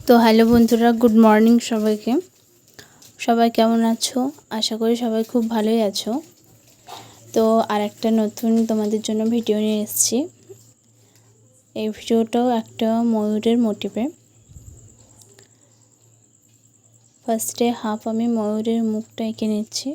তো হ্যালো বন্ধুরা, good morning সবাইকে। সবাই কেমন আছো? আশা করি সবাই খুব ভালোই আছো। তো আর একটা নতুন তোমাদের জন্য ভিডিও নিয়ে এসেছি। এই ভিডিওটাও একটা ময়ূরের মোটিভে। ফার্স্টে হাফ আমি ময়ূরের মুখটা এঁকে নিচ্ছি।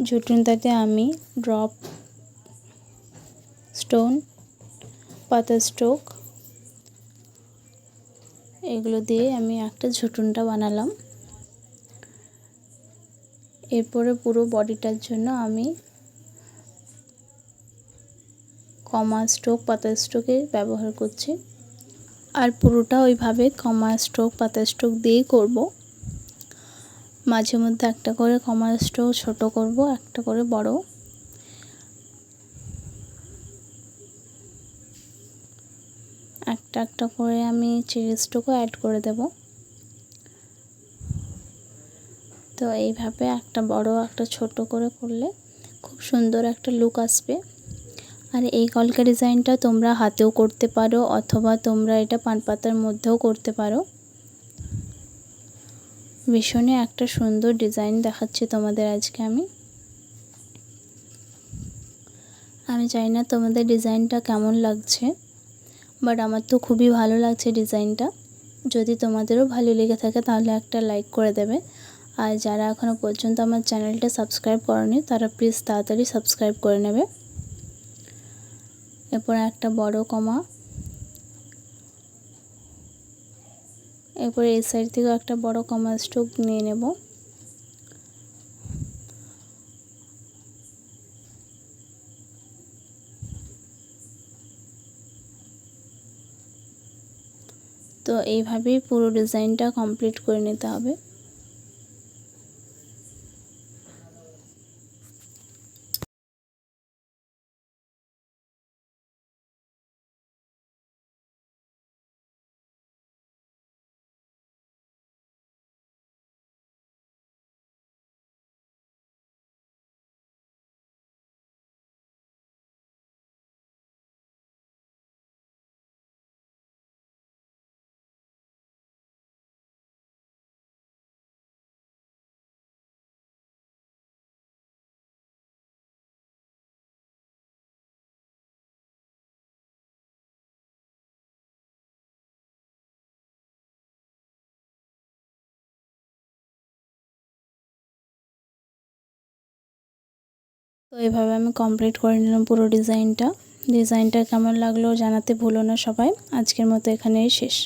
ঝুটুনটাতে আমি ড্রপ স্টোন, পাতা স্ট্রোক এগুলো দিয়ে আমি একটা ঝুটুনটা বানালাম। এরপরে পুরো বডিটার জন্য আমি কমা স্ট্রোক, পাতা স্ট্রোকের ব্যবহার করছি। আর পুরোটা ওইভাবে কমা স্ট্রোক, পাতা স্ট্রোক দিয়েই করব। মাঝে মধ্যে একটা করে কমা স্ট্রোক ছোট করব, একটা করে বড়। একটা একটা করে আমি চেরি স্ট্রোকও অ্যাড করে দেব। তো এইভাবে একটা বড় একটা ছোট করে করলে খুব সুন্দর একটা লুক আসবে। আর এই কলকা ডিজাইনটা তোমরা হাতেও করতে পারো, অথবা তোমরা এটা পান পাতার মধ্যেও করতে পারো। ভীষণই একটা সুন্দর ডিজাইন দেখাচ্ছি তোমাদের আজকে আমি জানি না তোমাদের ডিজাইনটা কেমন লাগছে, বাট আমার তো খুবই ভালো লাগছে ডিজাইনটা। যদি তোমাদেরও ভালো লেগে থাকে তাহলে একটা লাইক করে দেবে। আর যারা এখনও পর্যন্ত আমার চ্যানেলটা সাবস্ক্রাইব করেনি তারা প্লিজ তাড়াতাড়ি সাবস্ক্রাইব করে নেবে। এরপর একটা বড় কমা, এরপর এই সাইড থেকেও একটা বড় কমা স্ট্রোক নিয়ে নেব। তো এইভাবেই পুরো ডিজাইনটা কমপ্লিট করে নিতে হবে। তো এইভাবে আমি কমপ্লিট করে নিলাম পুরো ডিজাইনটা। ডিজাইনটা কেমন লাগলো জানাতে ভুলো না সবাই। আজকের মতো এখানেই শেষ।